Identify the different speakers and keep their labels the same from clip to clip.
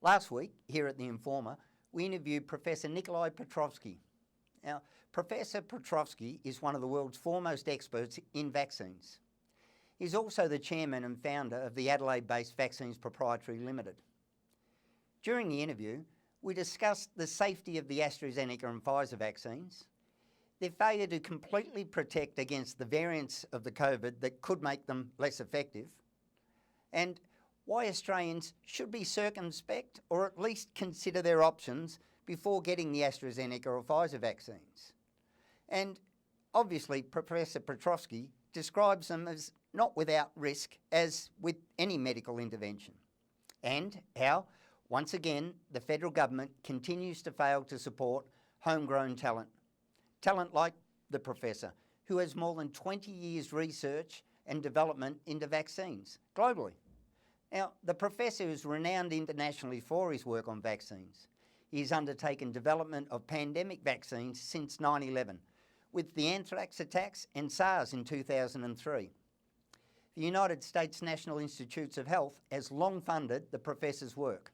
Speaker 1: Last week, here at The Informer, we interviewed Professor Nikolai Petrovsky. Now, Professor Petrovsky is one of the world's foremost experts in vaccines. He's also the chairman and founder of the Adelaide-based Vaccines Proprietary Limited. During the interview, we discussed the safety of the AstraZeneca and Pfizer vaccines, their failure to completely protect against the variants of the COVID that could make them less effective, and why Australians should be circumspect or at least consider their options before getting the AstraZeneca or Pfizer vaccines. And obviously, Professor Petrovsky describes them as not without risk, as with any medical intervention, and how, once again, the federal government continues to fail to support homegrown talent. Talent like the professor, who has more than 20 years research and development into vaccines globally. Now, the professor is renowned internationally for his work on vaccines. He has undertaken development of pandemic vaccines since 9/11, with the anthrax attacks and SARS in 2003. The United States National Institutes of Health has long funded the professor's work.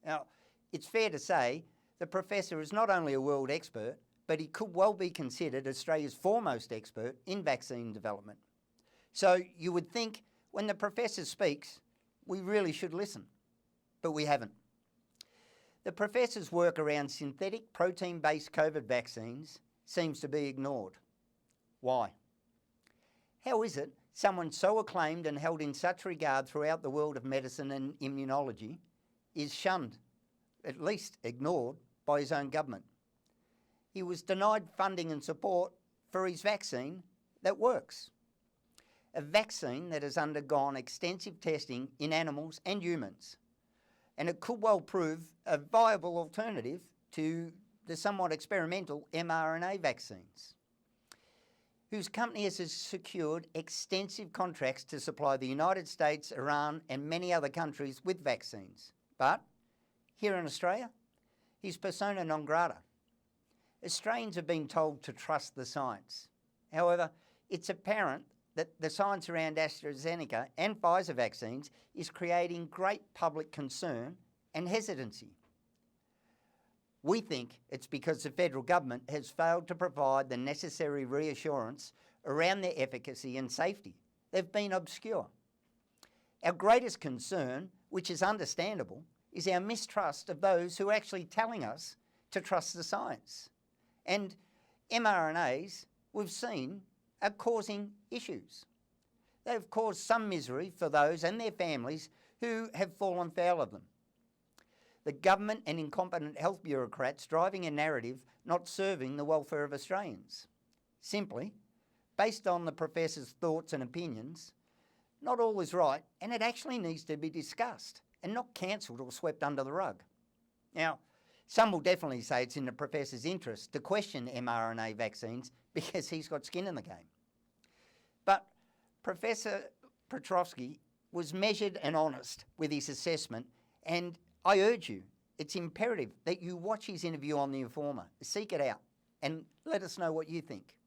Speaker 1: Now, it's fair to say the professor is not only a world expert, but he could well be considered Australia's foremost expert in vaccine development. So you would think when the professor speaks, we really should listen, but we haven't. The professor's work around synthetic protein-based COVID vaccines seems to be ignored. Why? How is it someone so acclaimed and held in such regard throughout the world of medicine and immunology is shunned, at least ignored, by his own government? He was denied funding and support for his vaccine that works. A vaccine that has undergone extensive testing in animals and humans. And it could well prove a viable alternative to the somewhat experimental mRNA vaccines, whose company has secured extensive contracts to supply the United States, Iran and many other countries with vaccines. But here in Australia, he's persona non grata. Australians have been told to trust the science. However, it's apparent that the science around AstraZeneca and Pfizer vaccines is creating great public concern and hesitancy. We think it's because the federal government has failed to provide the necessary reassurance around their efficacy and safety. They've been obscure. Our greatest concern, which is understandable, is our mistrust of those who are actually telling us to trust the science. And mRNAs, we've seen, are causing issues. They've caused some misery for those and their families who have fallen foul of them. The government and incompetent health bureaucrats driving a narrative not serving the welfare of Australians. Simply, based on the professor's thoughts and opinions, not all is right, and it actually needs to be discussed and not cancelled or swept under the rug. Now, some will definitely say it's in the professor's interest to question mRNA vaccines because he's got skin in the game. But Professor Petrovsky was measured and honest with his assessment, and I urge you, it's imperative that you watch his interview on The Informer, seek it out, and let us know what you think.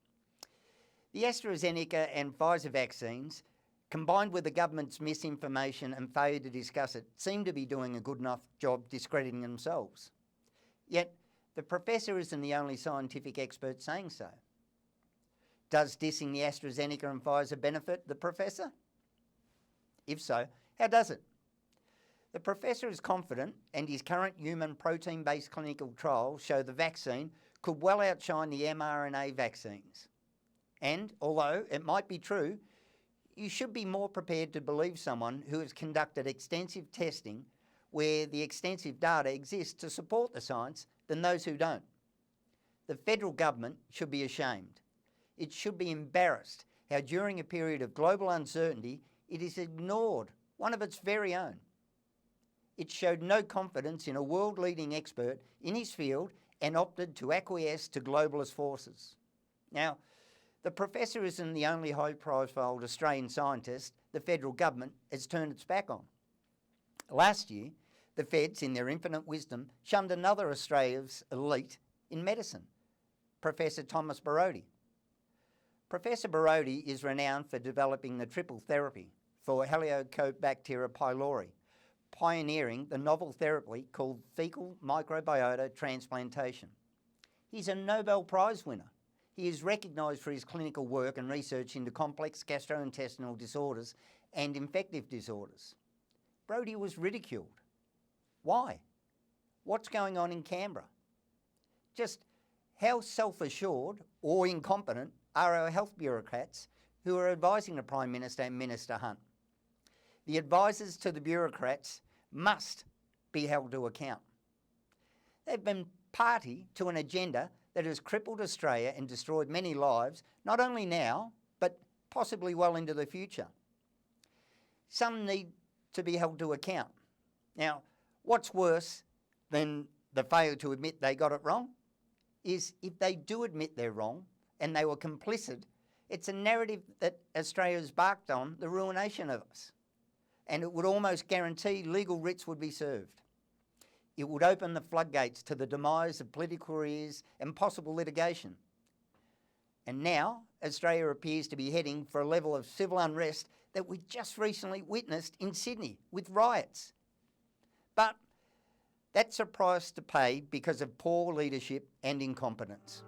Speaker 1: The AstraZeneca and Pfizer vaccines, combined with the government's misinformation and failure to discuss it, seem to be doing a good enough job discrediting themselves. Yet, the professor isn't the only scientific expert saying so. Does dissing the AstraZeneca and Pfizer benefit the professor? If so, how does it? The professor is confident, and his current human protein-based clinical trials show the vaccine could well outshine the mRNA vaccines. And, although it might be true, you should be more prepared to believe someone who has conducted extensive testing where the extensive data exists to support the science than those who don't. The federal government should be ashamed. It should be embarrassed how during a period of global uncertainty it has ignored one of its very own. It showed no confidence in a world-leading expert in his field and opted to acquiesce to globalist forces. Now, the professor isn't the only high-profile Australian scientist the federal government has turned its back on. Last year, the feds, in their infinite wisdom, shunned another Australia's elite in medicine, Professor Thomas Borody. Professor Borody is renowned for developing the triple therapy for Helicobacter pylori, pioneering the novel therapy called fecal microbiota transplantation. He's a Nobel Prize winner. He is recognised for his clinical work and research into complex gastrointestinal disorders and infective disorders. Brodie was ridiculed. Why? What's going on in Canberra? Just how self-assured or incompetent are our health bureaucrats who are advising the Prime Minister and Minister Hunt? The advisors to the bureaucrats must be held to account. They've been party to an agenda that has crippled Australia and destroyed many lives, not only now, but possibly well into the future. Some need to be held to account. Now, what's worse than the failure to admit they got it wrong is if they do admit they're wrong and they were complicit, it's a narrative that Australia's barked on the ruination of us. And it would almost guarantee legal writs would be served. It would open the floodgates to the demise of political careers and possible litigation. And now, Australia appears to be heading for a level of civil unrest that we just recently witnessed in Sydney with riots. But that's a price to pay because of poor leadership and incompetence.